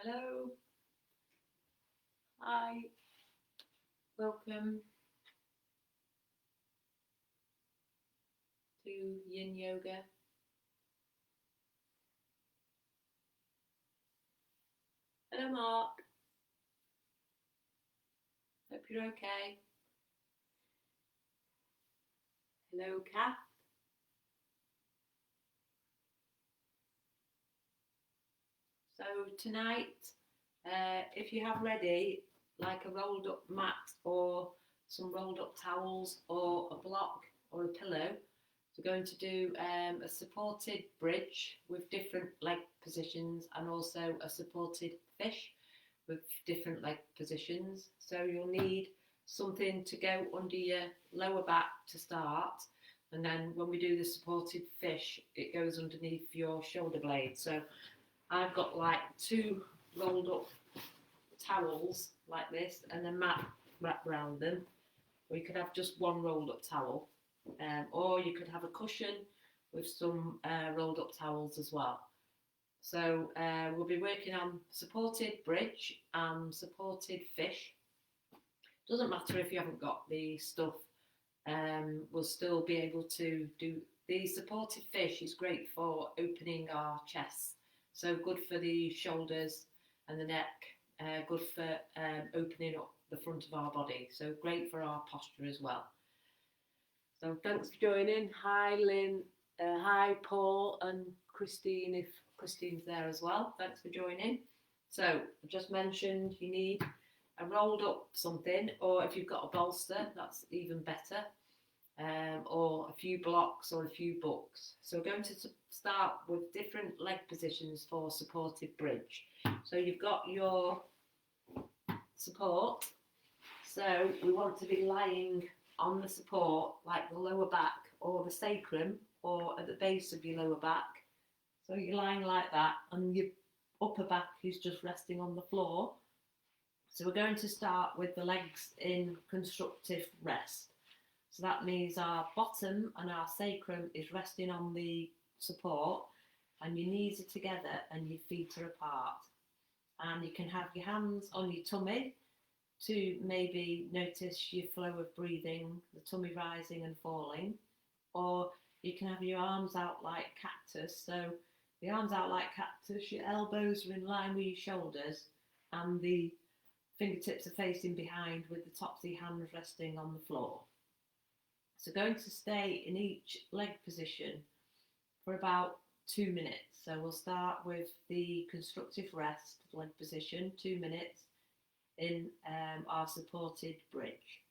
Hello, hi, welcome to Yin Yoga. Hello, Mark. Hope you're okay. Hello, Kath. So tonight, if you have ready like a rolled up mat or some rolled up towels or a block or a pillow, we're going to do a supported bridge with different leg positions and also a supported fish with different leg positions. So you'll need something to go under your lower back to start, and then when we do the supported fish it goes underneath your shoulder blade. So I've got like two rolled up towels like this and a mat wrapped around them. Or you could have just one rolled up towel, or you could have a cushion with some rolled up towels as well. So we'll be working on supported bridge and supported fish. Doesn't matter if you haven't got the stuff, we'll still be able to do the supported fish. Is great for opening our chest, so good for the shoulders and the neck, good for opening up the front of our body, so great for our posture as well. So thanks for joining. Hi Lynn, hi Paul and Christine, if Christine's there as well. Thanks for joining. So I just mentioned you need a rolled up something, or if you've got a bolster, that's even better, or a few blocks or a few books. So we're going to start with different leg positions for supported bridge. So you've got your support, so we want to be lying on the support, like the lower back or the sacrum or at the base of your lower back. So you're lying like that and your upper back is just resting on the floor. So we're going to start with the legs in constructive rest. So that means our bottom and our sacrum is resting on the support and your knees are together and your feet are apart. And you can have your hands on your tummy to maybe notice your flow of breathing, the tummy rising and falling, or you can have your arms out like cactus. So the arms out like cactus, your elbows are in line with your shoulders and the fingertips are facing behind with the tops of your hands resting on the floor. So going to stay in each leg position for about 2 minutes. So we'll start with the constructive rest leg position, 2 minutes, in our supported bridge.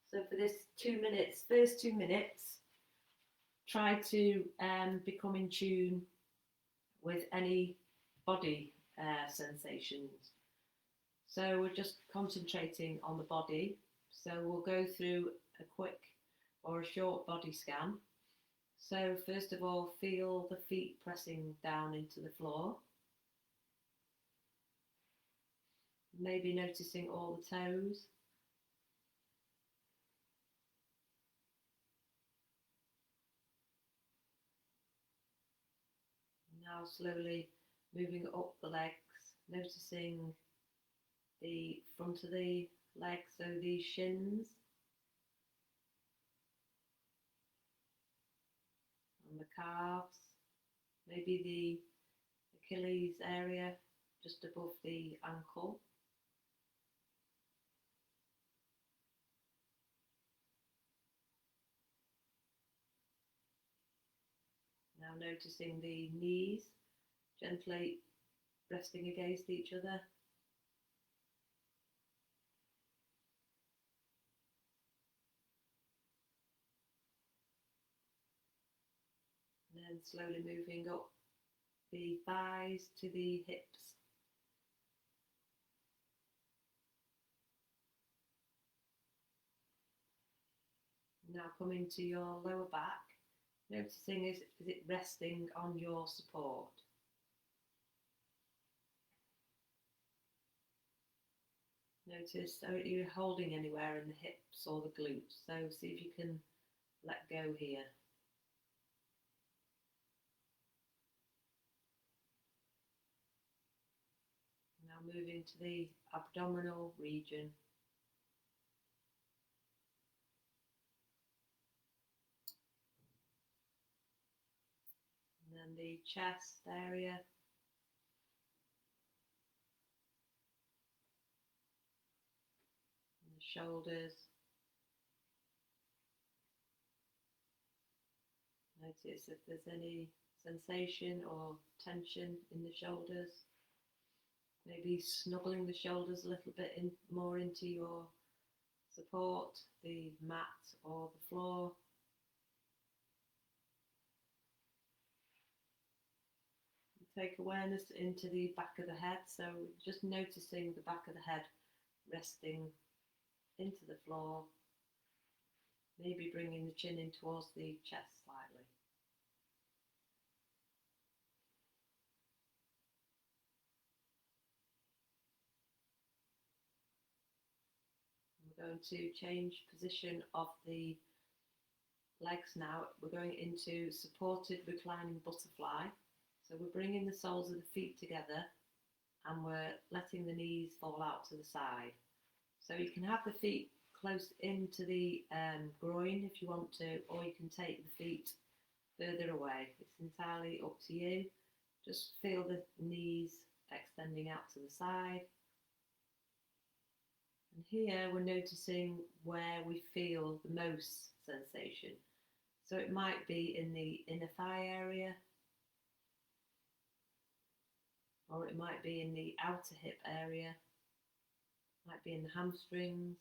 So for this 2 minutes, first 2 minutes, try to become in tune with any body sensations. So we're just concentrating on the body. So we'll go through a quick or a short body scan. So first of all, feel the feet pressing down into the floor. Maybe noticing all the toes. Now slowly moving up the legs, noticing the front of the legs, so these shins and the calves, maybe the Achilles area just above the ankle. Now noticing the knees gently resting against each other. And then slowly moving up the thighs to the hips. Now coming to your lower back, noticing is it resting on your support. Notice are you holding anywhere in the hips or the glutes, so see if you can let go here. Now moving to the abdominal region. And then the chest area. And the shoulders. Notice if there's any sensation or tension in the shoulders. Maybe snuggling the shoulders a little bit more into your support, the mat or the floor. Take awareness into the back of the head, so just noticing the back of the head resting into the floor, maybe bringing the chin in towards the chest slightly. We're going to change position of the legs now. We're going into supported reclining butterfly. So we're bringing the soles of the feet together and we're letting the knees fall out to the side. So you can have the feet close into the groin if you want to, or you can take the feet further away. It's entirely up to you. Just feel the knees extending out to the side. And here we're noticing where we feel the most sensation. So it might be in the inner thigh area, or it might be in the outer hip area, might be in the hamstrings.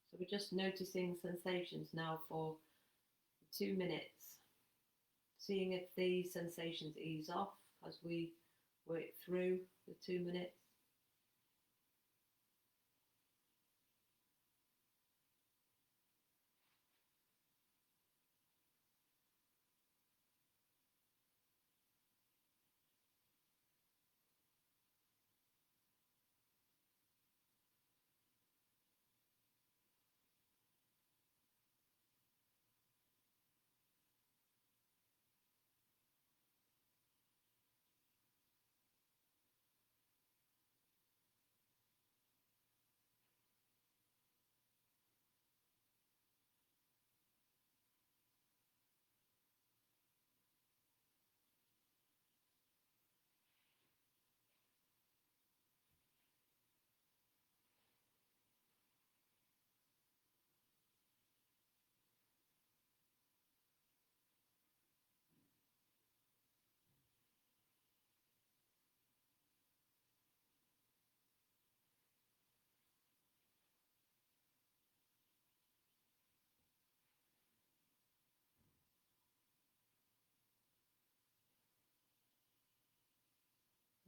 So we're just noticing sensations now for 2 minutes, seeing if the sensations ease off as we work through the 2 minutes.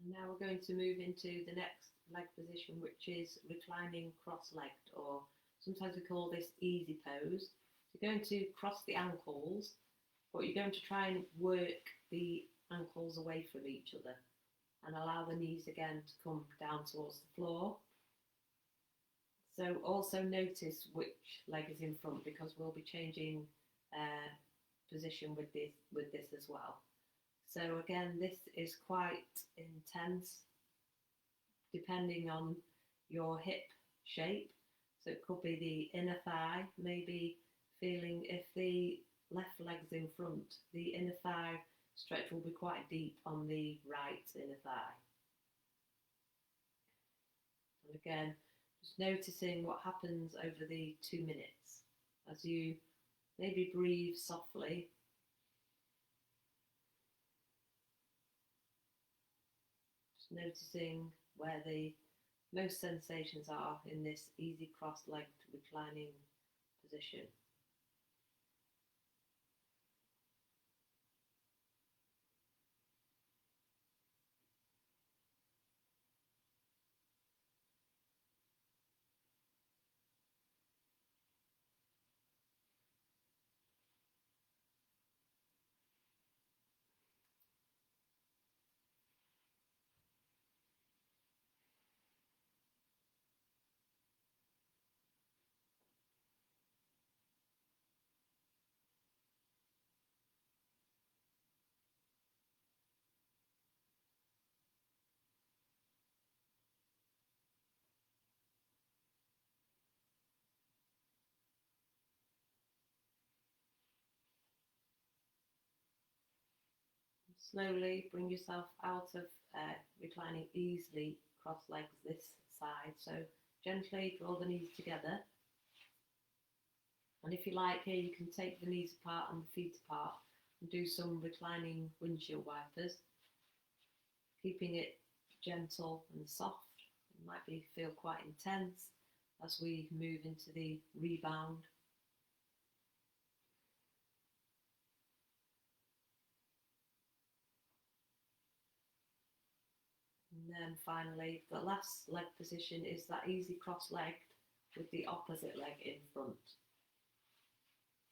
And now we're going to move into the next leg position, which is reclining cross-legged, or sometimes we call this easy pose. So you're going to cross the ankles, but you're going to try and work the ankles away from each other and allow the knees again to come down towards the floor. So also notice which leg is in front, because we'll be changing position with this as well. So again, this is quite intense depending on your hip shape. So it could be the inner thigh, maybe feeling if the left leg's in front, the inner thigh stretch will be quite deep on the right inner thigh. And again, just noticing what happens over the 2 minutes as you maybe breathe softly. Just noticing where the most sensations are in this easy cross-legged reclining position. Slowly bring yourself out of reclining easily, cross legs this side. So gently draw the knees together. And if you like here, you can take the knees apart and the feet apart and do some reclining windshield wipers, keeping it gentle and soft. It might feel quite intense as we move into the rebound. And then finally, the last leg position is that easy cross-legged with the opposite leg in front.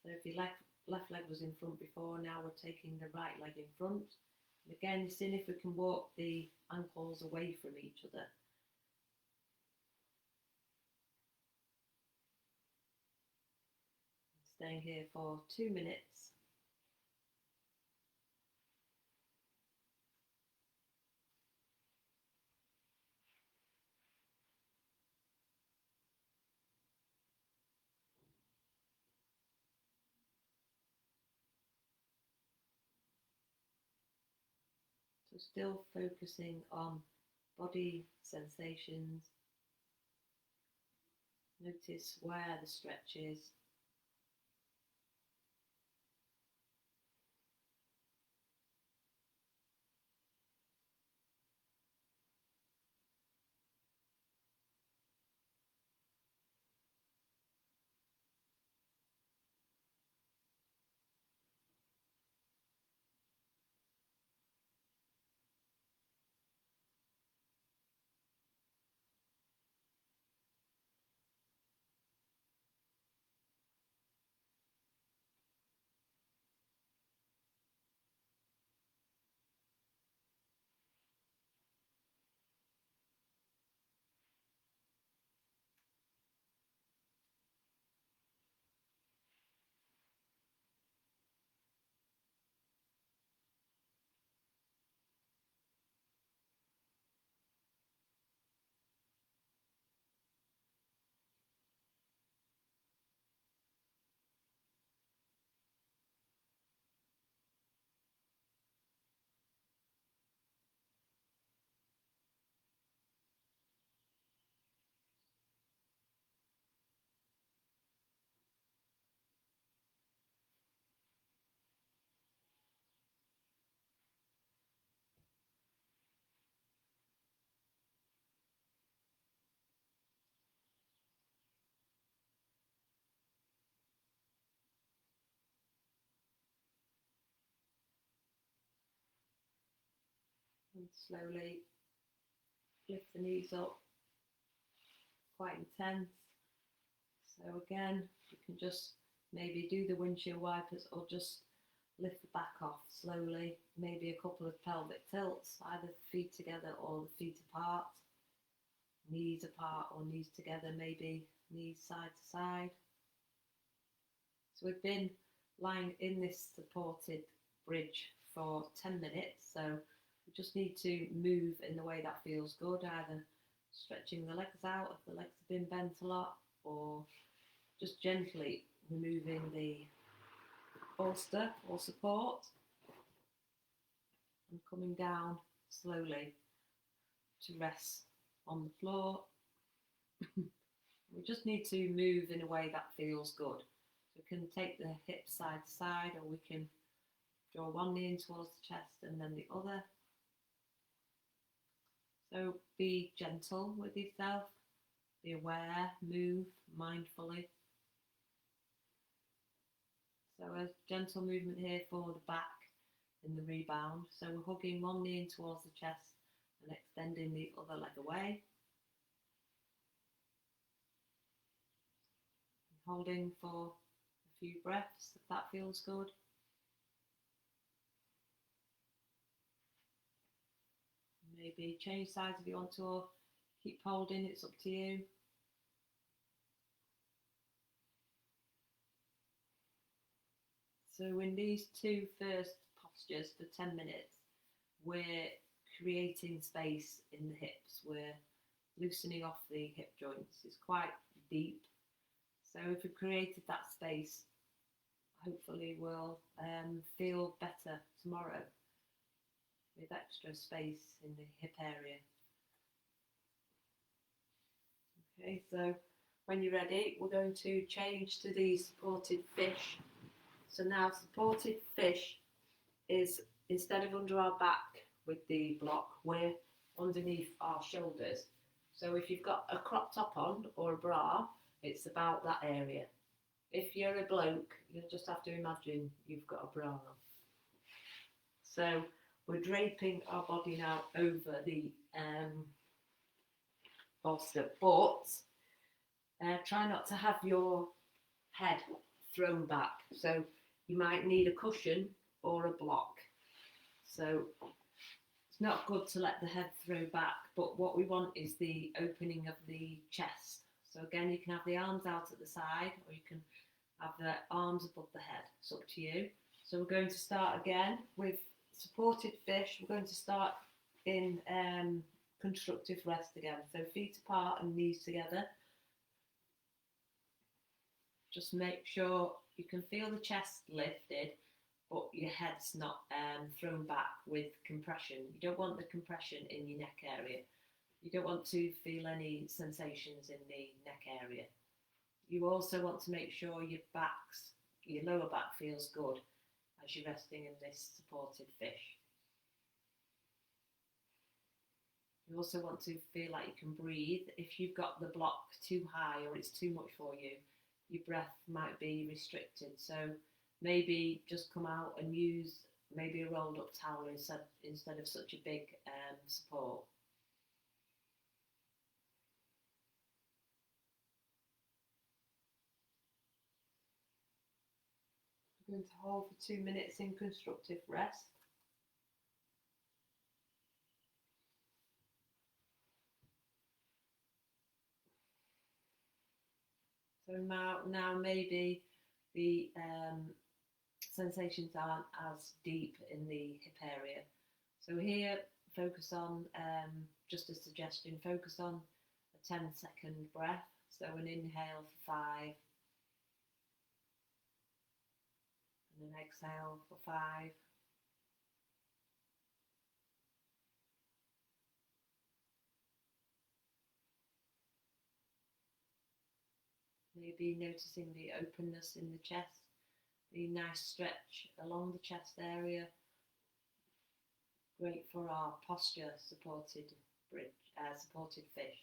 So if your left leg was in front before, now we're taking the right leg in front. And again, seeing if we can walk the ankles away from each other. Staying here for 2 minutes. So still focusing on body sensations. Notice where the stretch is. And slowly lift the knees up, quite intense. So again, you can just maybe do the windshield wipers or just lift the back off slowly, maybe a couple of pelvic tilts, either the feet together or the feet apart, knees apart or knees together, maybe knees side to side. So we've been lying in this supported bridge for 10 minutes, so we just need to move in the way that feels good, either stretching the legs out if the legs have been bent a lot, or just gently removing the bolster or support and coming down slowly to rest on the floor. We just need to move in a way that feels good. So we can take the hips side to side, or we can draw one knee in towards the chest and then the other. So be gentle with yourself, be aware, move mindfully. So a gentle movement here for the back in the rebound. So we're hugging one knee in towards the chest and extending the other leg away. Holding for a few breaths if that feels good. Maybe change sides if you want to, or keep holding, it's up to you. So in these two first postures for 10 minutes, we're creating space in the hips. We're loosening off the hip joints. It's quite deep. So if we've created that space, hopefully we'll feel better tomorrow. with extra space in the hip area. Okay, so when you're ready, we're going to change to the supported fish. So now supported fish is, instead of under our back with the block, we're underneath our shoulders. So if you've got a crop top on or a bra, it's about that area. If you're a bloke, you'll just have to imagine you've got a bra on. So we're draping our body now over the bolster, but try not to have your head thrown back. So you might need a cushion or a block. So it's not good to let the head throw back, but what we want is the opening of the chest. So again, you can have the arms out at the side, or you can have the arms above the head. It's up to you. So we're going to start again with supported fish. We're going to start in constructive rest again. So feet apart and knees together. Just make sure you can feel the chest lifted, but your head's not thrown back with compression. You don't want the compression in your neck area. You don't want to feel any sensations in the neck area. You also want to make sure your lower back feels good as you're resting in this supported fish. You also want to feel like you can breathe. If you've got the block too high or it's too much for you, your breath might be restricted. So maybe just come out and use maybe a rolled up towel instead of such a big support. I'm going to hold for 2 minutes in constructive rest. So now maybe the sensations aren't as deep in the hip area. So here, focus on, just a suggestion, focus on a 10-second breath. So an inhale for 5, and an exhale for 5. Maybe noticing the openness in the chest, the nice stretch along the chest area. Great for our posture, supported fish.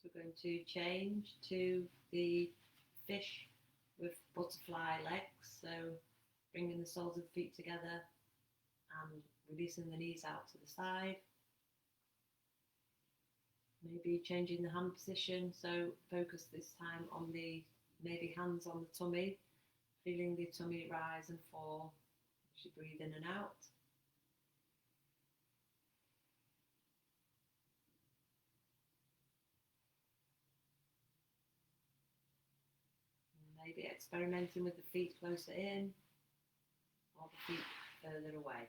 So we're going to change to the fish with butterfly legs. So bringing the soles of the feet together and releasing the knees out to the side. Maybe changing the hand position, so focus this time on maybe hands on the tummy, feeling the tummy rise and fall as you breathe in and out. And maybe experimenting with the feet closer in or the feet further away.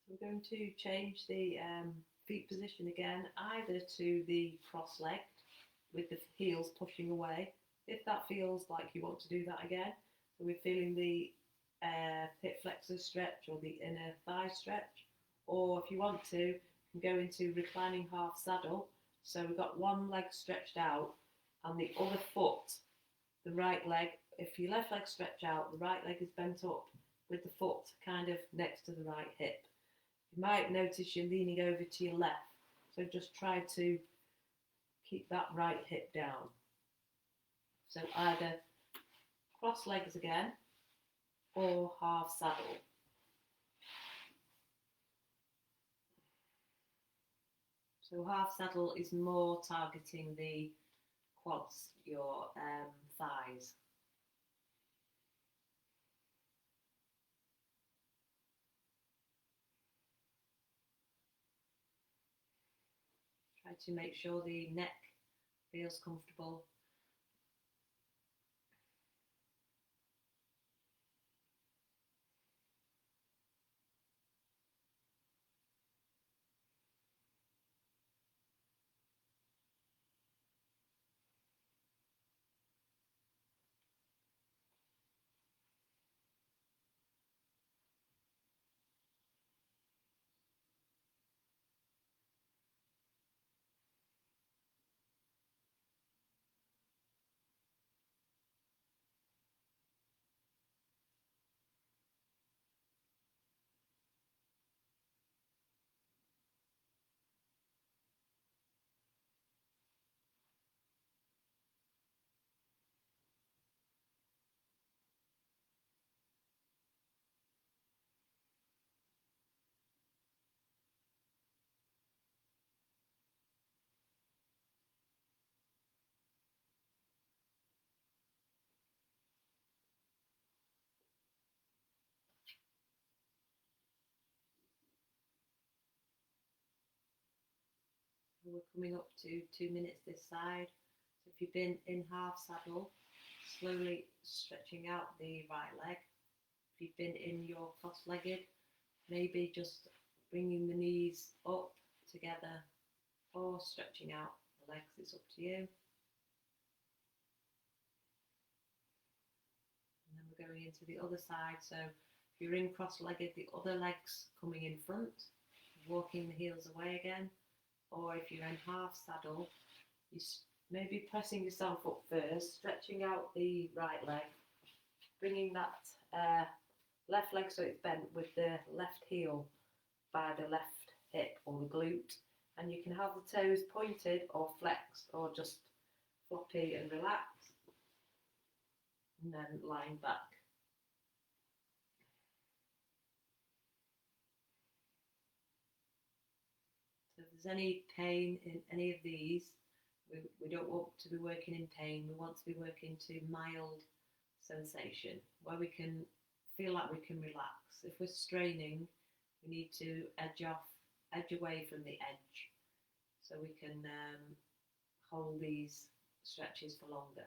We're going to change the feet position again, either to the cross-legged with the heels pushing away, if that feels like you want to do that again. So we're feeling the hip flexor stretch or the inner thigh stretch, or if you want to, you can go into reclining half saddle. So we've got one leg stretched out and the other foot, the right leg, if your left leg stretched out, the right leg is bent up with the foot kind of next to the right hip. You might notice you're leaning over to your left, so just try to keep that right hip down. So either cross legs again or half saddle. So half saddle is more targeting the quads, your thighs. Try to make sure the neck feels comfortable. We're coming up to 2 minutes this side. So if you've been in half saddle, slowly stretching out the right leg. If you've been in your cross-legged, maybe just bringing the knees up together or stretching out the legs, it's up to you. And then we're going into the other side. So if you're in cross-legged, the other leg's coming in front, walking the heels away again. Or if you're in half saddle, you maybe pressing yourself up first, stretching out the right leg, bringing that left leg so it's bent with the left heel by the left hip or the glute, and you can have the toes pointed or flexed or just floppy and relaxed, and then lying back. So if there's any pain in any of these, we don't want to be working in pain. We want to be working to mild sensation where we can feel like we can relax. If we're straining, we need to edge away from the edge so we can hold these stretches for longer.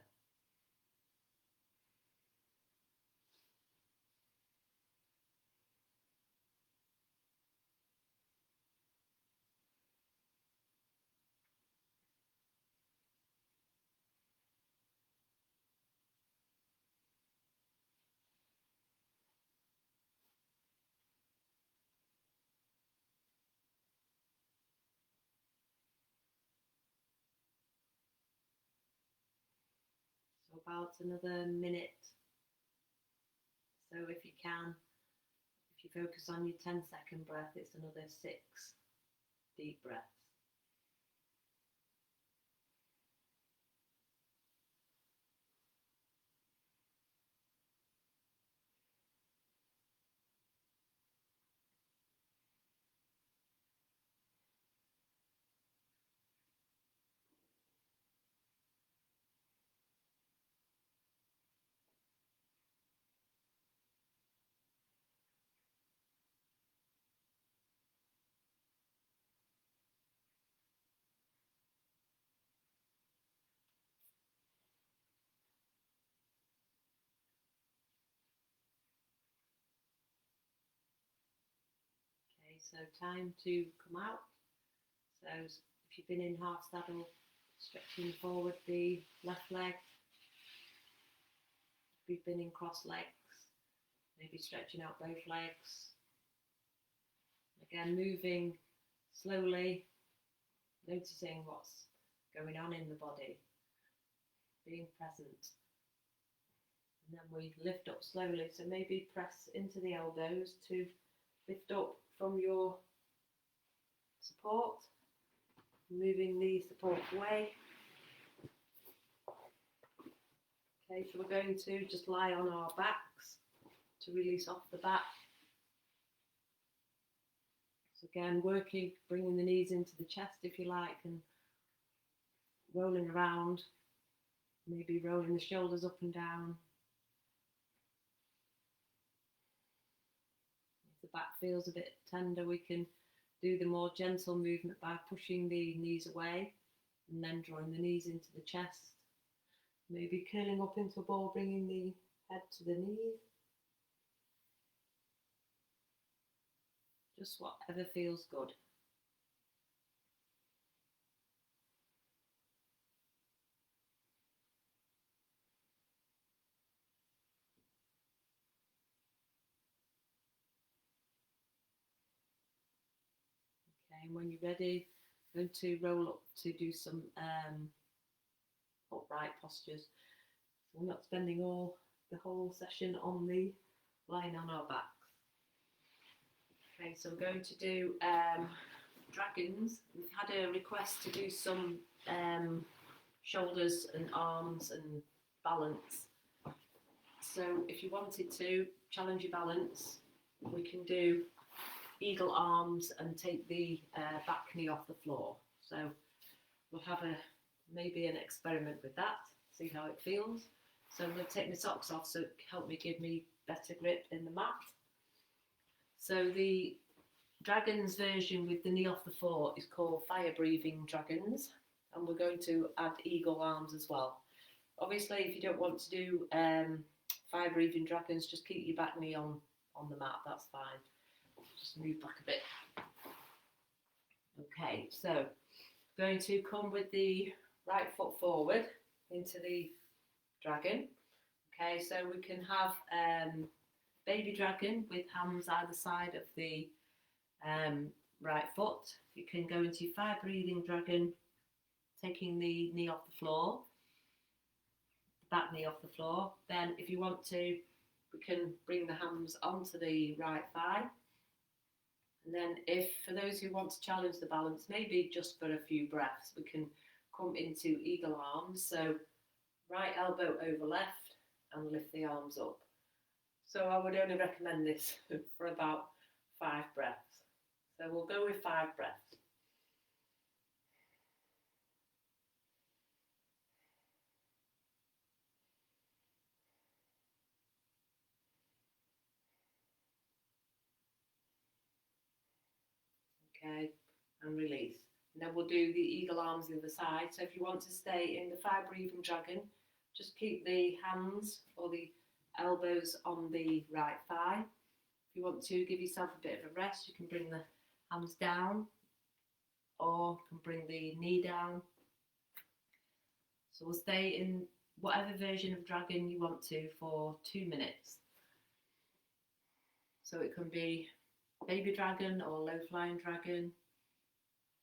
So about another minute. So if you can, if you focus on your 10-second breath, it's another 6 deep breaths. so time to come out. So if you've been in half saddle, stretching forward the left leg. If you've been in cross legs, maybe stretching out both legs. Again, moving slowly, noticing what's going on in the body, being present. And then we lift up slowly, so maybe press into the elbows to lift up from your support, moving the support away. Okay, so we're going to just lie on our backs to release off the back. So again, working, bringing the knees into the chest if you like, and rolling around, maybe rolling the shoulders up and down. If the back feels a bit tender, we can do the more gentle movement by pushing the knees away and then drawing the knees into the chest. Maybe curling up into a ball, bringing the head to the knees. Just whatever feels good. Okay, and when you're ready, I'm going to roll up to do some upright postures. So we're not spending the whole session on the lying on our backs. Okay, so we're going to do dragons. We've had a request to do some shoulders and arms and balance. So if you wanted to challenge your balance, we can do eagle arms and take the back knee off the floor. So we'll have maybe an experiment with that, see how it feels. So I'm going to take my socks off so it help me give me better grip in the mat. So the dragons version with the knee off the floor is called fire breathing dragons, and we're going to add eagle arms as well. Obviously, if you don't want to do fire breathing dragons, just keep your back knee on the mat, that's fine. Just move back a bit. Okay, so going to come with the right foot forward into the dragon. Okay, so we can have baby dragon with hands either side of the right foot. You can go into fire breathing dragon, taking the knee off the floor, back knee off the floor. Then if you want to, we can bring the hands onto the right thigh. And then if, for those who want to challenge the balance, maybe just for a few breaths, we can come into eagle arms. So right elbow over left and lift the arms up. So I would only recommend this for about 5 breaths. So we'll go with 5 breaths. Okay, and release. And then we'll do the eagle arms the other side. So if you want to stay in the fire breathing dragon, just keep the hands or the elbows on the right thigh. If you want to give yourself a bit of a rest, you can bring the hands down or you can bring the knee down. So we'll stay in whatever version of dragon you want to for 2 minutes. So it can be baby dragon or low flying dragon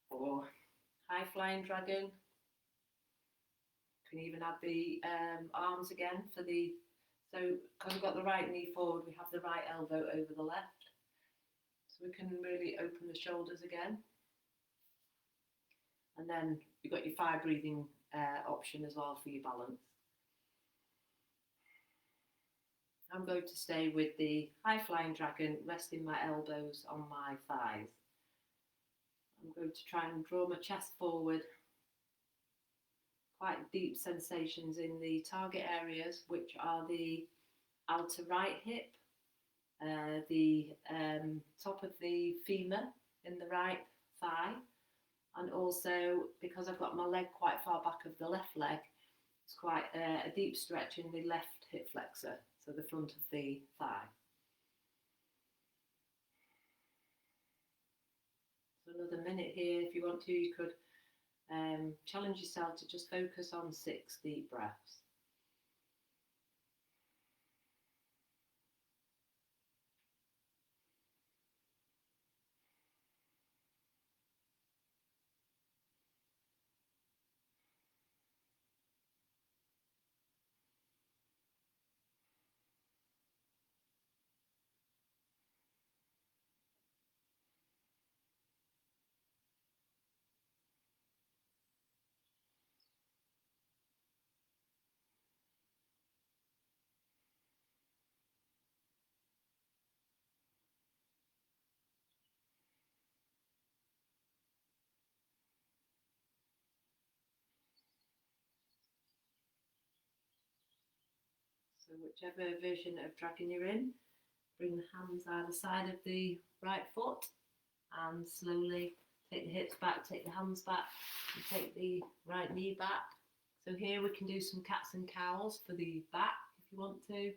or high flying dragon. You can even add the arms again for the, so because we've got the right knee forward, we have the right elbow over the left. So we can really open the shoulders again. And then you've got your fire breathing option as well for your balance. I'm going to stay with the high flying dragon, resting my elbows on my thighs. I'm going to try and draw my chest forward. Quite deep sensations in the target areas, which are the outer right hip, the top of the femur in the right thigh, and also because I've got my leg quite far back of the left leg, it's quite a deep stretch in the left hip flexor, so the front of the thigh. another minute here. If you want to, you could challenge yourself to just focus on 6 deep breaths. So whichever version of dragon you're in, bring the hands either side of the right foot and slowly take the hips back, take the hands back, and take the right knee back. So here we can do some cats and cows for the back if you want to. If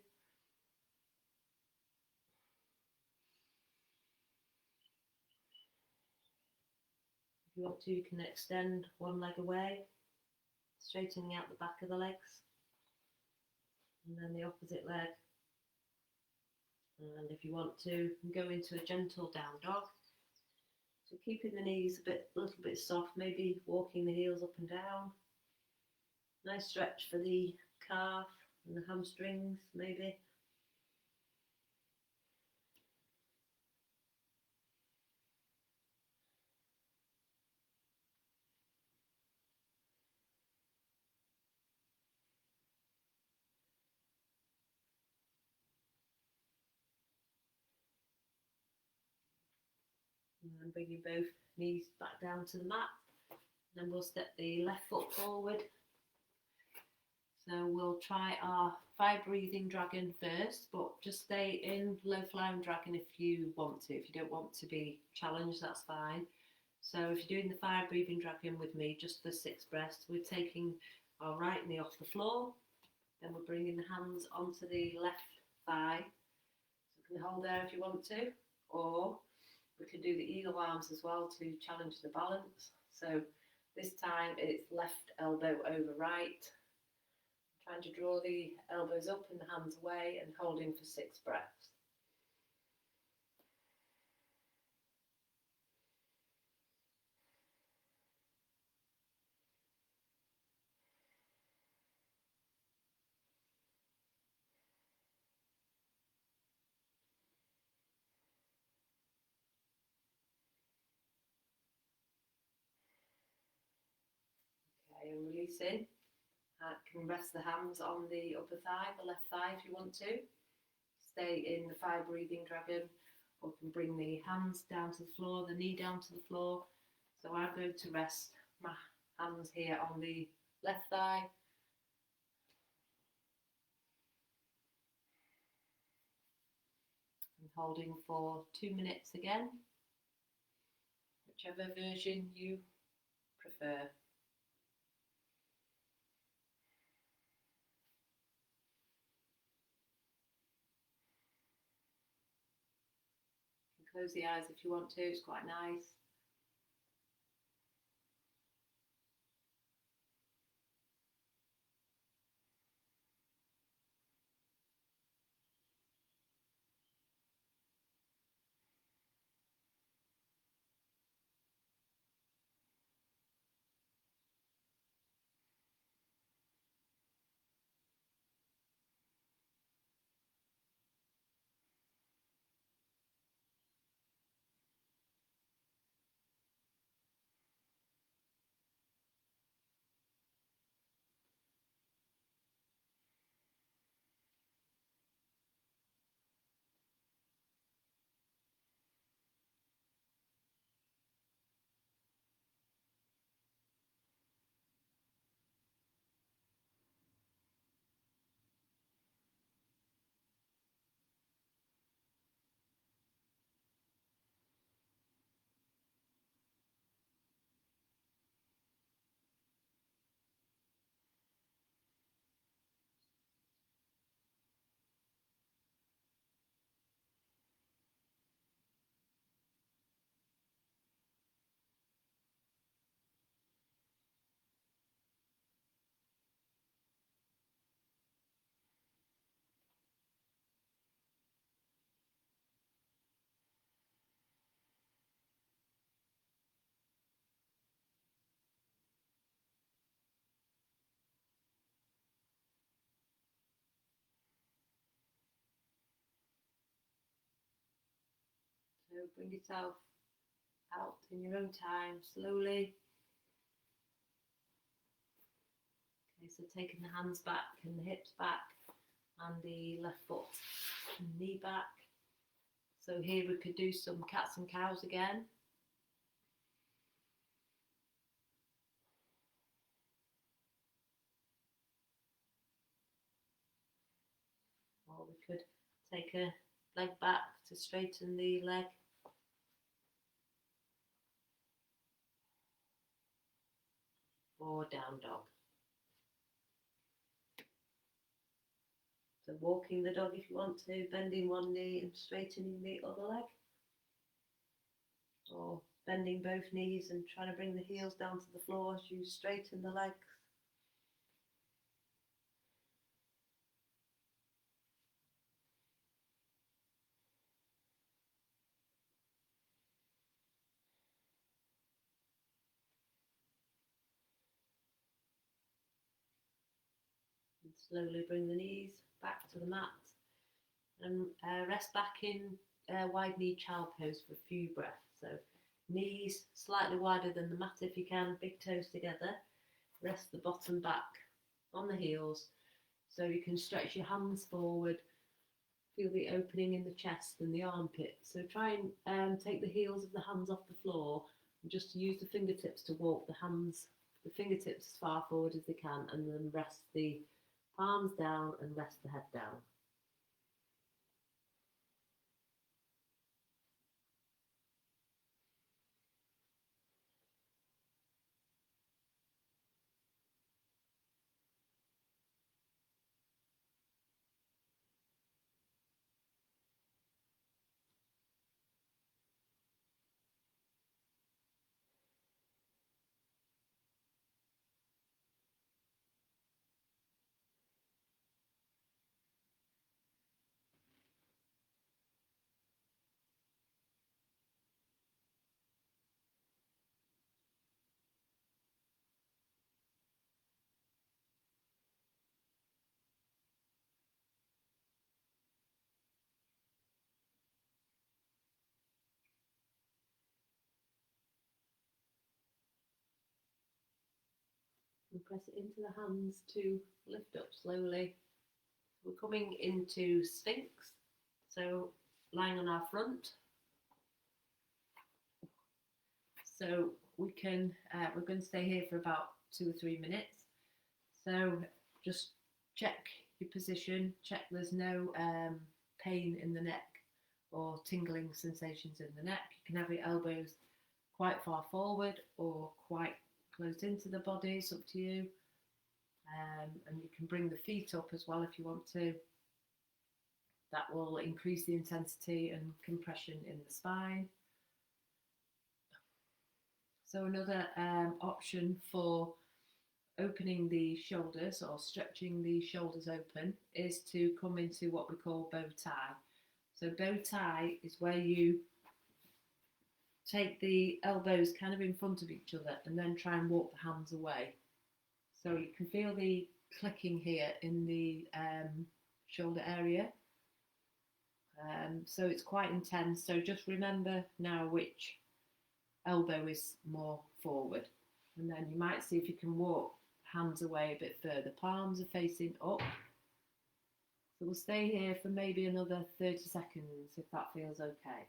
you want to, you can extend one leg away, straightening out the back of the legs, and then the opposite leg. And if you want to, you can go into a gentle down dog. So keeping the knees a little bit soft, maybe walking the heels up and down. Nice stretch for the calf and the hamstrings, maybe. And then bringing both knees back down to the mat. Then we'll step the left foot forward. So we'll try our 5 breathing dragon first, but just stay in low flying dragon if you want to. If you don't want to be challenged, that's fine. So if you're doing the 5 breathing dragon with me, just for 6 breaths, we're taking our right knee off the floor. Then we're bringing the hands onto the left thigh. So you can hold there if you want to, or we can do the eagle arms as well to challenge the balance. So this time it's left elbow over right. Trying to draw the elbows up and the hands away and holding for 6 breaths. Okay, and releasing. I can rest the hands on the upper thigh, the left thigh if you want to. Stay in the 5 breathing dragon, or can bring the hands down to the floor, the knee down to the floor. So I'm going to rest my hands here on the left thigh. And holding for 2 minutes again, whichever version you prefer. Close the eyes if you want to, it's quite nice. bring yourself out in your own time, slowly. Okay, so taking the hands back and the hips back and the left foot and knee back. So here we could do some cats and cows again. Or we could take a leg back to straighten the leg. Or down dog. So walking the dog if you want to, bending one knee and straightening the other leg. Or bending both knees and trying to bring the heels down to the floor as you straighten the legs. And slowly bring the knees back to the mat and rest back in wide knee child pose for a few breaths. So knees slightly wider than the mat if you can, big toes together. Rest the bottom back on the heels so you can stretch your hands forward. Feel the opening in the chest and the armpit. So try and take the heels of the hands off the floor and just use the fingertips to walk the fingertips as far forward as they can, and then rest the palms down and rest the head down. And press it into the hands to lift up slowly. We're coming into Sphinx, so lying on our front. So we're going to stay here for about 2 or 3 minutes. So just check your position, check there's no pain in the neck or tingling sensations in the neck. You can have your elbows quite far forward or quite close into the body, it's up to you. And you can bring the feet up as well if you want to. That will increase the intensity and compression in the spine. So another option for opening the shoulders or stretching the shoulders open is to come into what we call bow tie. So bow tie is where you take the elbows kind of in front of each other and then try and walk the hands away. So you can feel the clicking here in the shoulder area. So it's quite intense. So just remember now which elbow is more forward. And then you might see if you can walk hands away a bit further. Palms are facing up. So we'll stay here for maybe another 30 seconds if that feels okay.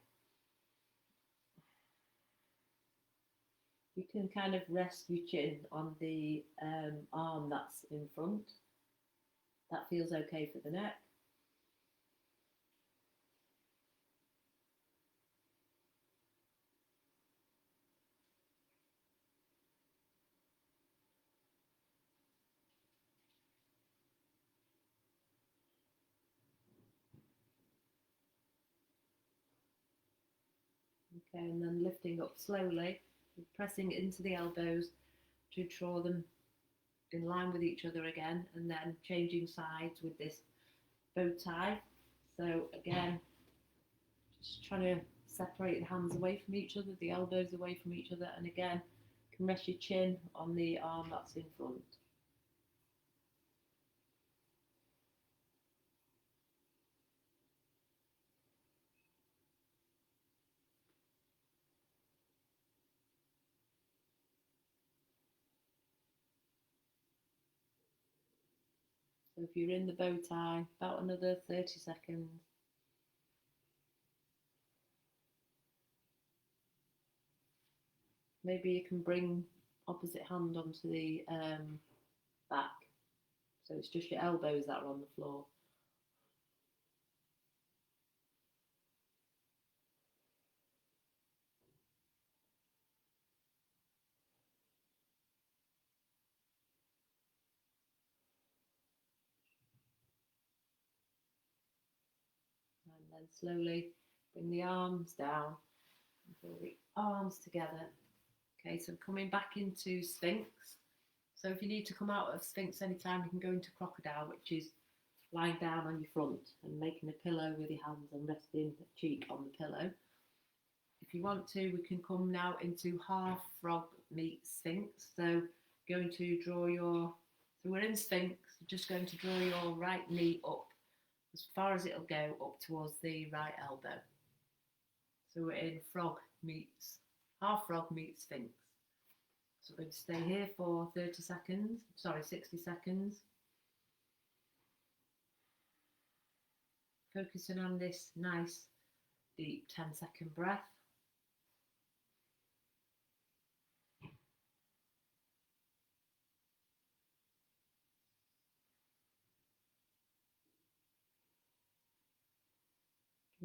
You can kind of rest your chin on the arm that's in front. That feels okay for the neck. Okay, and then lifting up slowly, pressing into the elbows to draw them in line with each other again, and then changing sides with this bow tie. So again, just trying to separate the hands away from each other, the elbows away from each other, and again, you can rest your chin on the arm that's in front. So if you're in the bow tie, about another 30 seconds. Maybe you can bring opposite hand onto the back. So it's just your elbows that are on the floor. And then slowly bring the arms down and pull the arms together. Okay, so coming back into Sphinx. So if you need to come out of Sphinx anytime, you can go into Crocodile, which is lying down on your front and making a pillow with your hands and resting a cheek on the pillow. If you want to, we can come now into half frog meet Sphinx. So going to draw your, so we're in Sphinx, just going to draw your right knee up as far as it'll go up towards the right elbow. So we're in frog meets, half frog meets Sphinx. So we're going to stay here for 30 seconds, sorry, 60 seconds. Focusing on this nice, deep 10-second breath.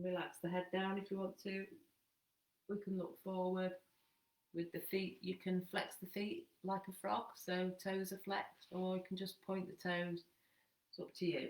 Relax the head down if you want to. We can look forward. With the feet, you can flex the feet like a frog, so toes are flexed, or you can just point the toes. It's up to you.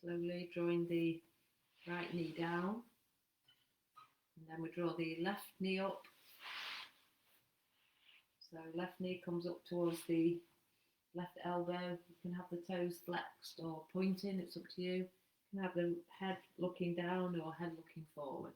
Slowly drawing the right knee down, and then we draw the left knee up. So left knee comes up towards the left elbow. You can have the toes flexed or pointing, it's up to you. You can have the head looking down or head looking forward.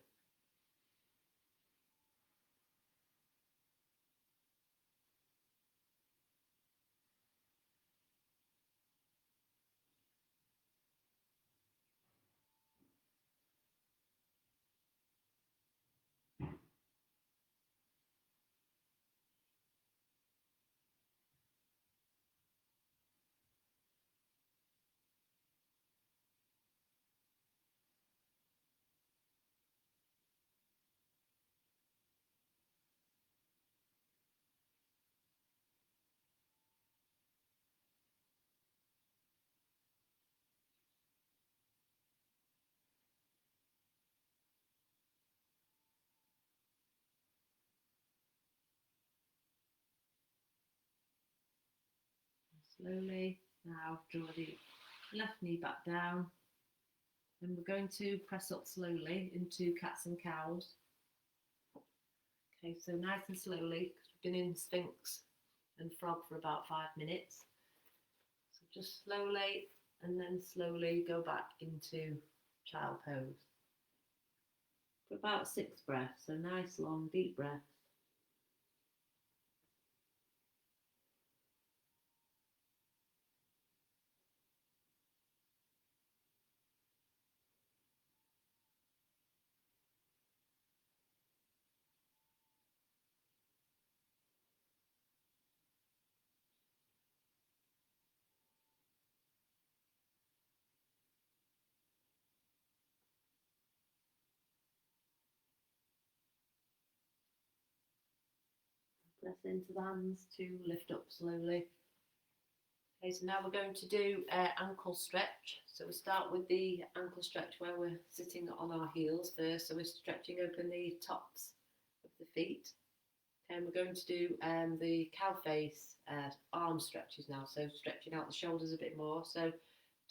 Slowly now draw the left knee back down, and we're going to press up slowly into cats and cows. Okay, so nice and slowly, because we've been in Sphinx and frog for about 5 minutes. So just slowly and then slowly go back into child pose for about 6 breaths. So nice long deep breaths. Press into the hands to lift up slowly. Okay, so now we're going to do ankle stretch. So we start with the ankle stretch where we're sitting on our heels first. So we're stretching open the tops of the feet. Okay, and we're going to do the cow face arm stretches now. So stretching out the shoulders a bit more. So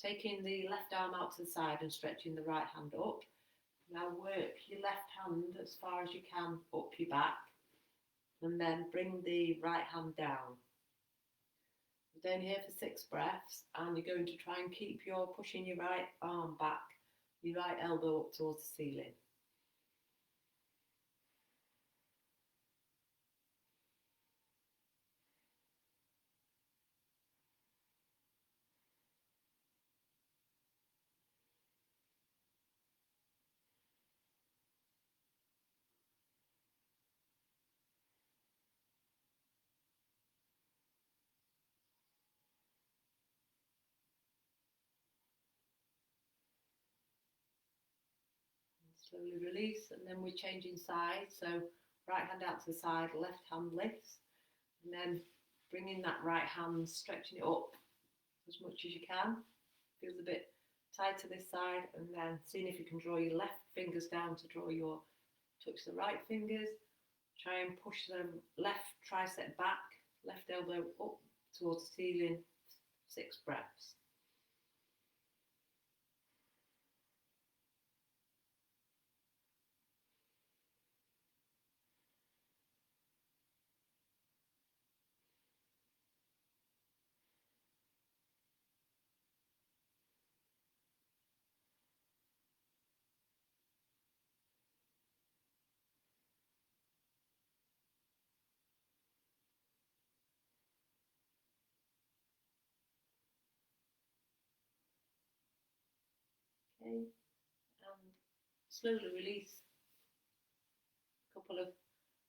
taking the left arm out to the side and stretching the right hand up. Now work your left hand as far as you can up your back. And then bring the right hand down. Down here for 6 breaths, and you're going to try and keep pushing your right arm back, your right elbow up towards the ceiling. Slowly release, and then we're changing sides. So right hand out to the side, left hand lifts, and then bringing that right hand, stretching it up as much as you can. Feels a bit tight to this side, and then seeing if you can draw your left fingers down to touch the right fingers. Try and push the left tricep back, left elbow up towards the ceiling. 6 breaths. Okay, and slowly release. A couple of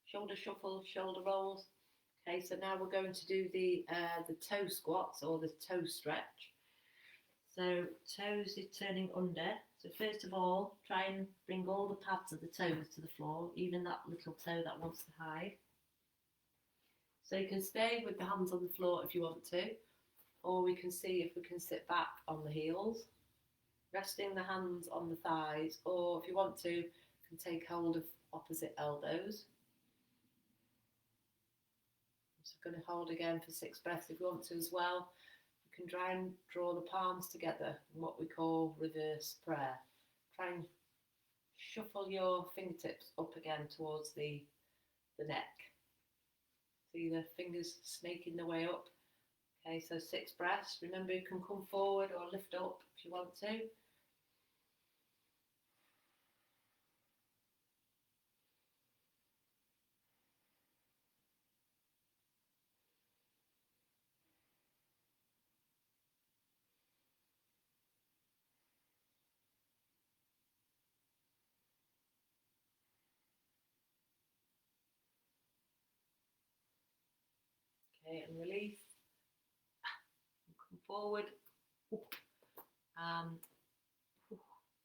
shoulder shuffles, shoulder rolls. Okay, so now we're going to do the toe squats or the toe stretch. So toes is turning under. So first of all, try and bring all the pads of the toes to the floor, even that little toe that wants to hide. So you can stay with the hands on the floor if you want to, or we can see if we can sit back on the heels, resting the hands on the thighs, or if you want to, you can take hold of opposite elbows. So I'm going to hold again for 6 breaths if you want to as well. You can try and draw the palms together in what we call reverse prayer. Try and shuffle your fingertips up again towards the neck. See the fingers snaking their way up. Okay, so 6 breaths. Remember, you can come forward or lift up if you want to. Okay, and release. Come forward. And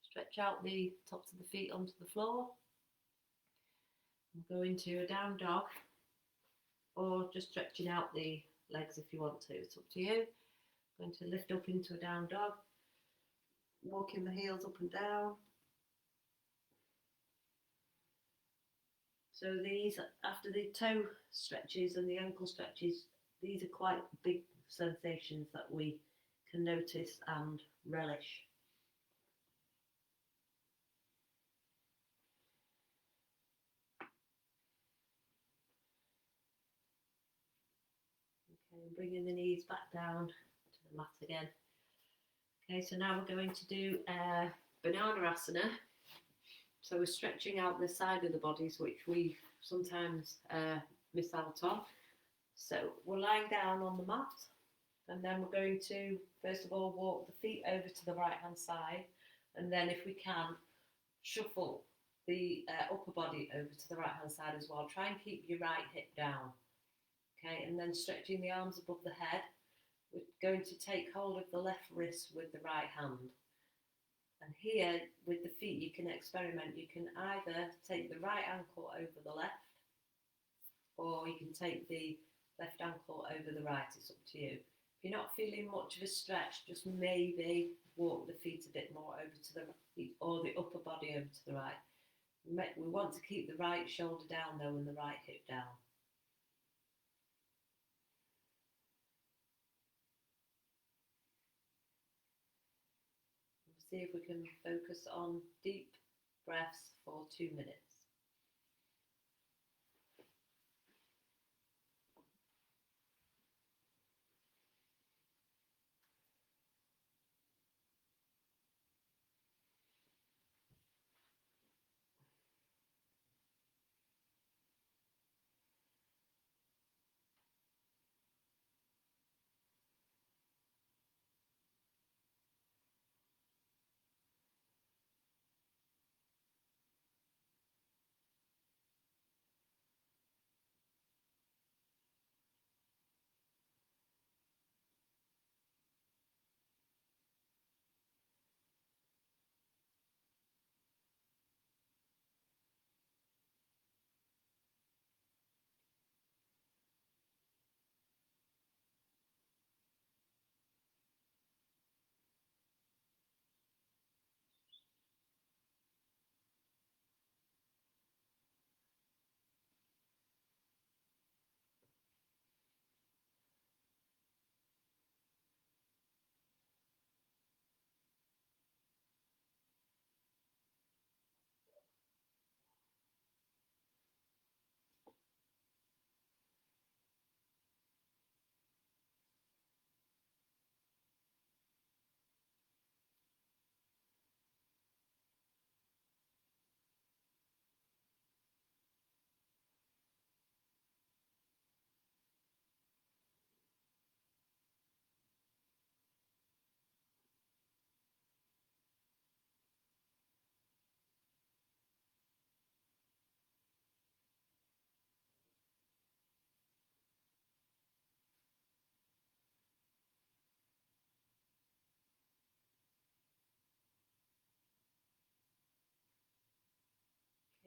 stretch out the tops of the feet onto the floor. And go into a down dog, or just stretching out the legs if you want to. It's up to you. Going to lift up into a down dog, walking the heels up and down. So these, after the toe stretches and the ankle stretches, these are quite big sensations that we can notice and relish. Okay, bringing the knees back down to the mat again. Okay, so now we're going to do banana asana. So we're stretching out the side of the bodies, which we sometimes miss out on. So we're lying down on the mat, and then we're going to, first of all, walk the feet over to the right-hand side, and then if we can, shuffle the upper body over to the right-hand side as well. Try and keep your right hip down. Okay, and then stretching the arms above the head. We're going to take hold of the left wrist with the right hand. And here, with the feet, you can experiment. You can either take the right ankle over the left, or you can take the left ankle over the right. It's up to you. If you're not feeling much of a stretch, just maybe walk the feet a bit more over to the right, or the upper body over to the right. We want to keep the right shoulder down though, and the right hip down. See if we can focus on deep breaths for 2 minutes.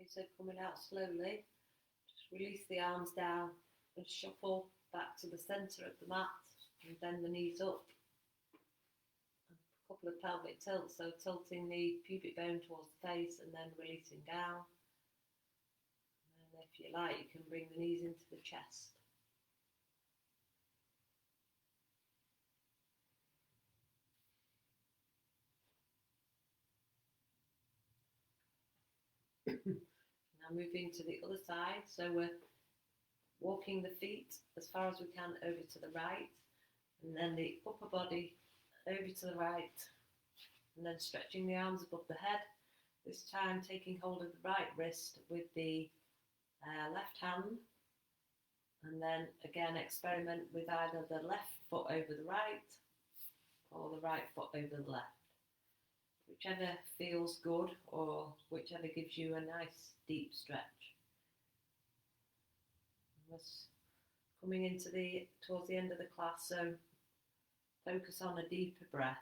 Okay, so coming out slowly, just release the arms down and shuffle back to the centre of the mat and bend the knees up. A couple of pelvic tilts, so tilting the pubic bone towards the face and then releasing down. And if you like, you can bring the knees into the chest. Now moving to the other side, so we're walking the feet as far as we can over to the right, and then the upper body over to the right, and then stretching the arms above the head, this time taking hold of the right wrist with the left hand, and then again experiment with either the left foot over the right or the right foot over the left, whichever feels good or whichever gives you a nice deep stretch. We're coming into towards the end of the class, so focus on a deeper breath.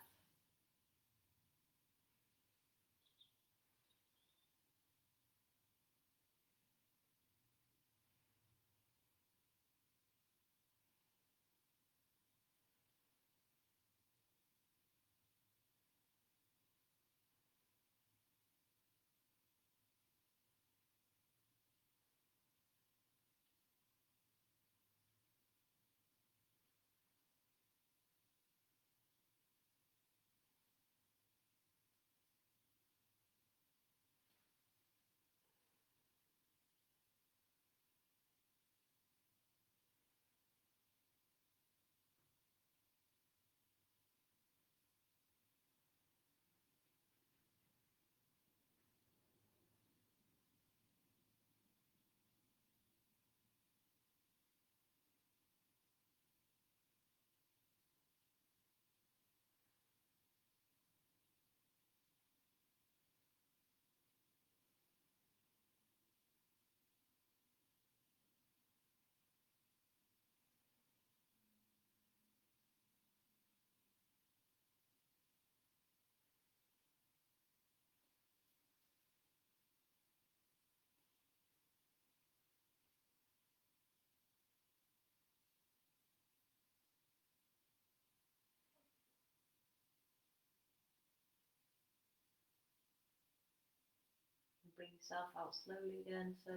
Bring yourself out slowly again, so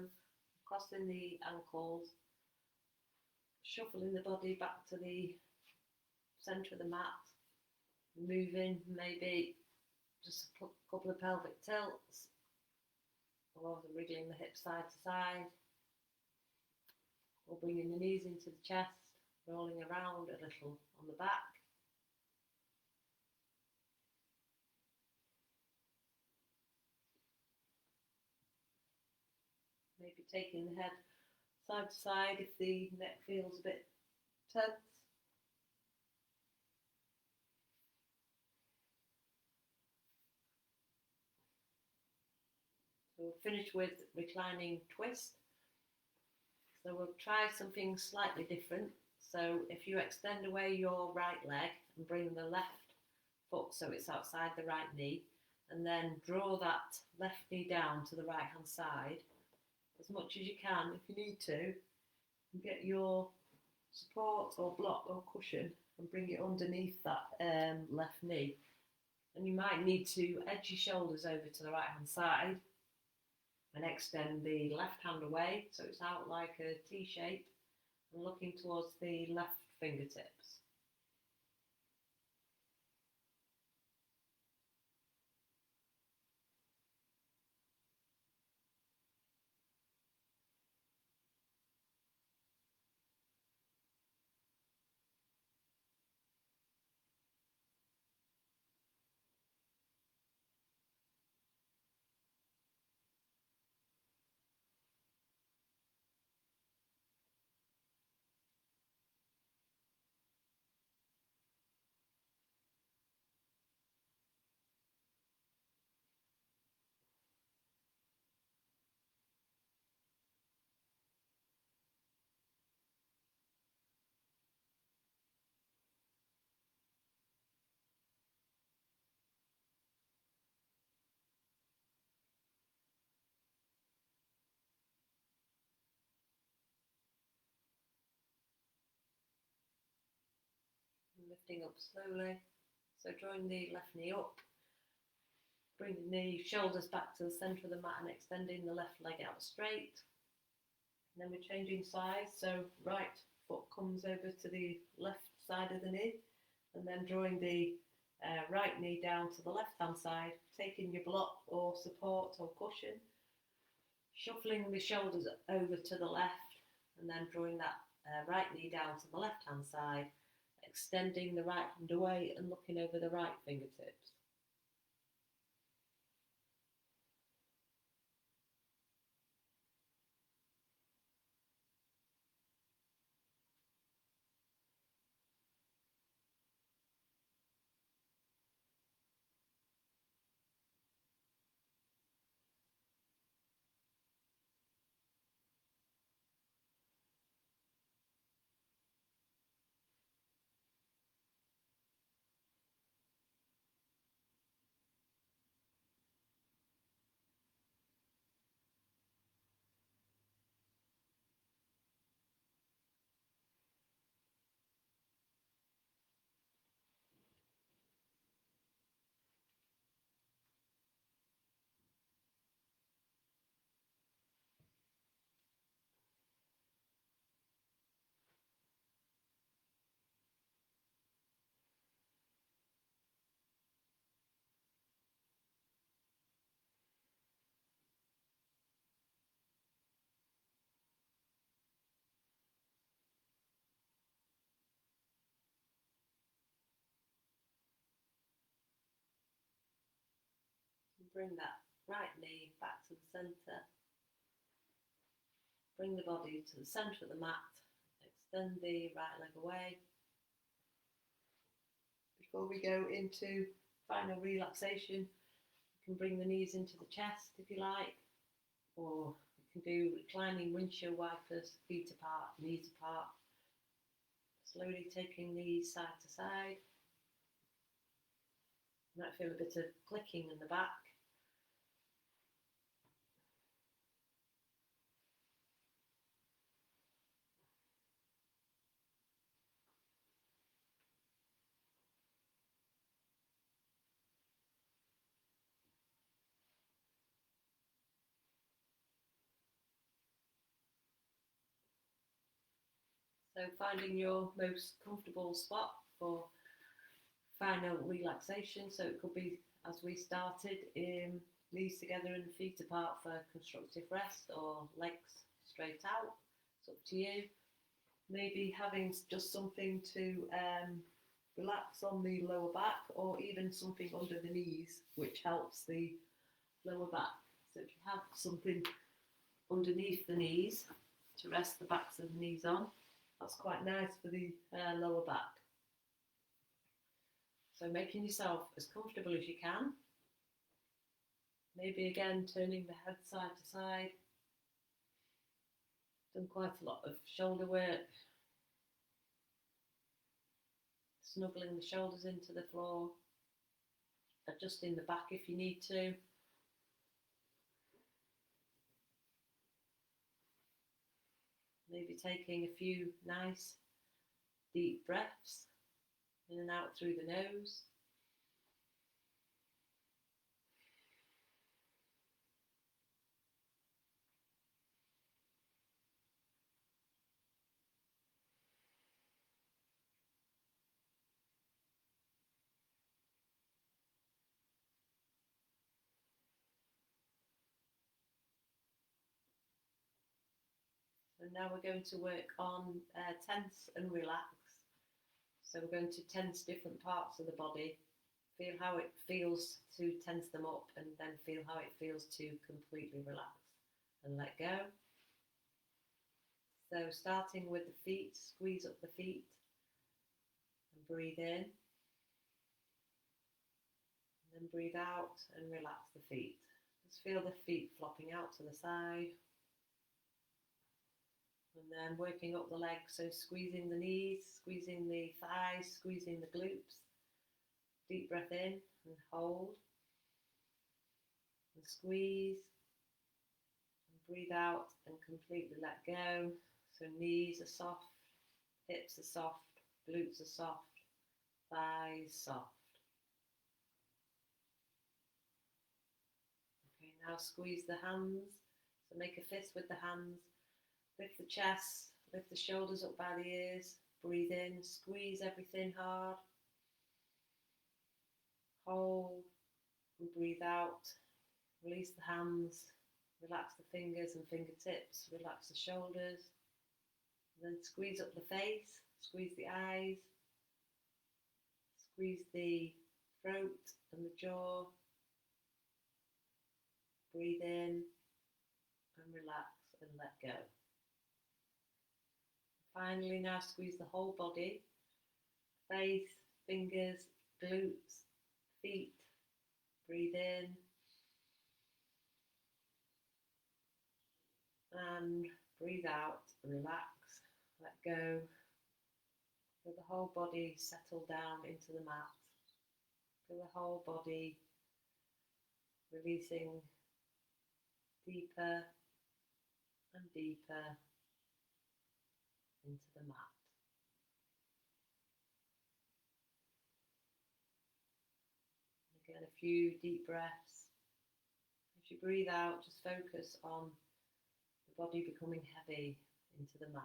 crossing the ankles, shuffling the body back to the centre of the mat, moving maybe just a couple of pelvic tilts, or wriggling the hips side to side, or bringing the knees into the chest, rolling around a little on the back. Maybe taking the head side to side if the neck feels a bit tense. So we'll finish with reclining twist. So we'll try something slightly different. So if you extend away your right leg and bring the left foot so it's outside the right knee, and then draw that left knee down to the right hand side as much as you can if you need to, and get your support or block or cushion and bring it underneath that left knee. And you might need to edge your shoulders over to the right hand side and extend the left hand away so it's out like a T shape and looking towards the left fingertips. lifting up slowly. So drawing the left knee up, bringing the shoulders back to the centre of the mat and extending the left leg out straight. And then we're changing sides, so right foot comes over to the left side of the knee, and then drawing the right knee down to the left hand side, taking your block or support or cushion, shuffling the shoulders over to the left, and then drawing that right knee down to the left hand side, extending the right hand away and looking over the right fingertips. Bring that right knee back to the centre. Bring the body to the centre of the mat. Extend the right leg away. Before we go into final relaxation, you can bring the knees into the chest if you like, or you can do reclining windshield wipers, feet apart, knees apart. Slowly taking knees side to side. You might feel a bit of clicking in the back. So finding your most comfortable spot for final relaxation. So it could be, as we started, knees together and feet apart for constructive rest, or legs straight out. It's up to you. Maybe having just something to relax on the lower back, or even something under the knees, which helps the lower back. So if you have something underneath the knees to rest the backs of the knees on, that's quite nice for the lower back. So making yourself as comfortable as you can. Maybe again turning the head side to side. Done quite a lot of shoulder work. Snuggling the shoulders into the floor. Adjusting the back if you need to. Maybe taking a few nice deep breaths in and out through the nose. So now we're going to work on tense and relax. So we're going to tense different parts of the body, feel how it feels to tense them up, and then feel how it feels to completely relax and let go. So starting with the feet, squeeze up the feet and breathe in. And then breathe out and relax the feet. Just feel the feet flopping out to the side. And then working up the legs, so squeezing the knees, squeezing the thighs, squeezing the glutes. Deep breath in and hold. And squeeze. And breathe out and completely let go. So knees are soft, hips are soft, glutes are soft. thighs soft. Okay, now squeeze the hands. So make a fist with the hands. Lift the chest, lift the shoulders up by the ears. Breathe in, squeeze everything hard. Hold and breathe out. Release the hands. Relax the fingers and fingertips. Relax the shoulders. And then squeeze up the face. Squeeze the eyes. Squeeze the throat and the jaw. Breathe in and relax and let go. Finally, now squeeze the whole body, face, fingers, glutes, feet. Breathe in and breathe out, relax, let go. Feel the whole body settle down into the mat. Feel the whole body releasing deeper and deeper into the mat. Again, a few deep breaths. As you breathe out, just focus on the body becoming heavy into the mat.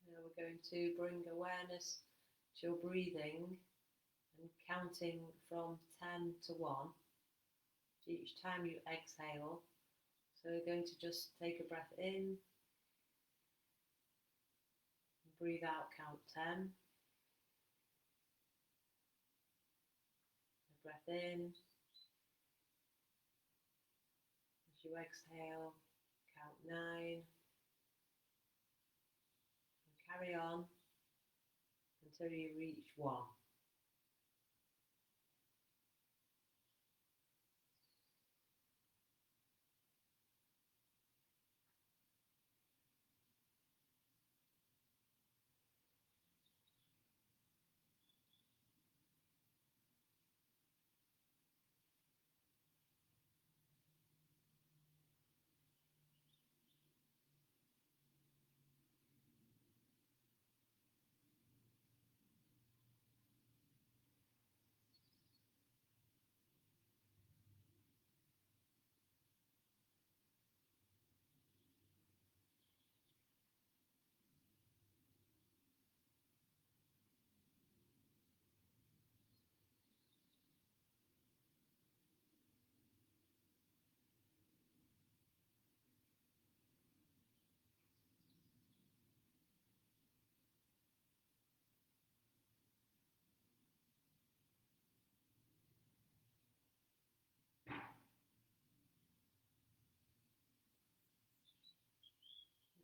Now we're going to bring awareness to your breathing and counting from 10 to 1 each time you exhale. So we're going to just take a breath in, and breathe out, count 10. A breath in. As you exhale, count 9. And carry on until you reach 1.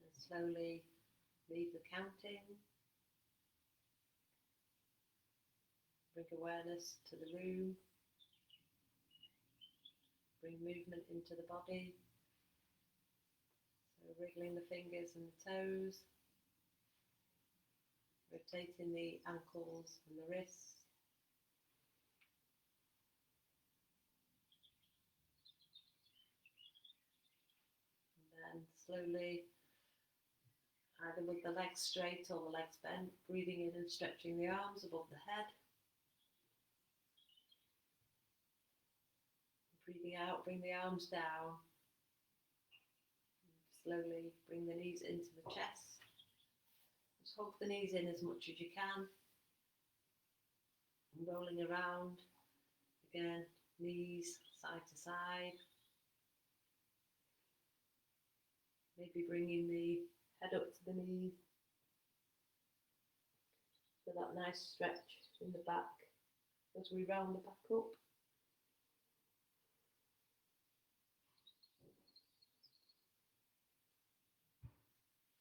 And slowly leave the counting. Bring awareness to the room. Bring movement into the body. So wriggling the fingers and the toes. Rotating the ankles and the wrists. And then slowly, either with the legs straight or the legs bent, breathing in and stretching the arms above the head. Breathing out, bring the arms down. Slowly bring the knees into the chest. Just hug the knees in as much as you can. And rolling around. Again, knees side to side. Maybe bringing the head up to the knees. So that nice stretch in the back as we round the back up.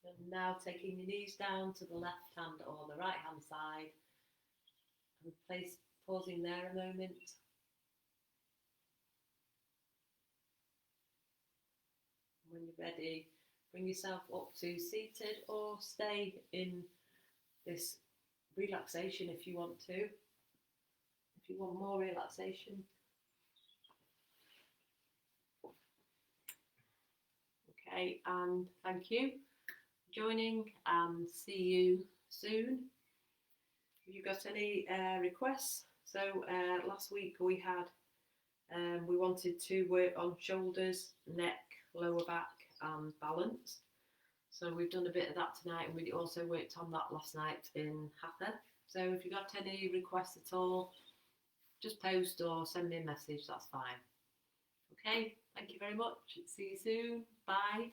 And now taking your knees down to the left hand or the right hand side and pausing there a moment. When you're ready, bring yourself up to seated or stay in this relaxation if you want to. If you want more relaxation. Okay, and thank you for joining, and see you soon. Have you got any requests? So last week we had we wanted to work on shoulders, neck, lower back and balance. So we've done a bit of that tonight, and we also worked on that last night in Hatha. So if you got any requests at all, just post or send me a message, that's fine. Okay, thank you very much. See you soon. Bye.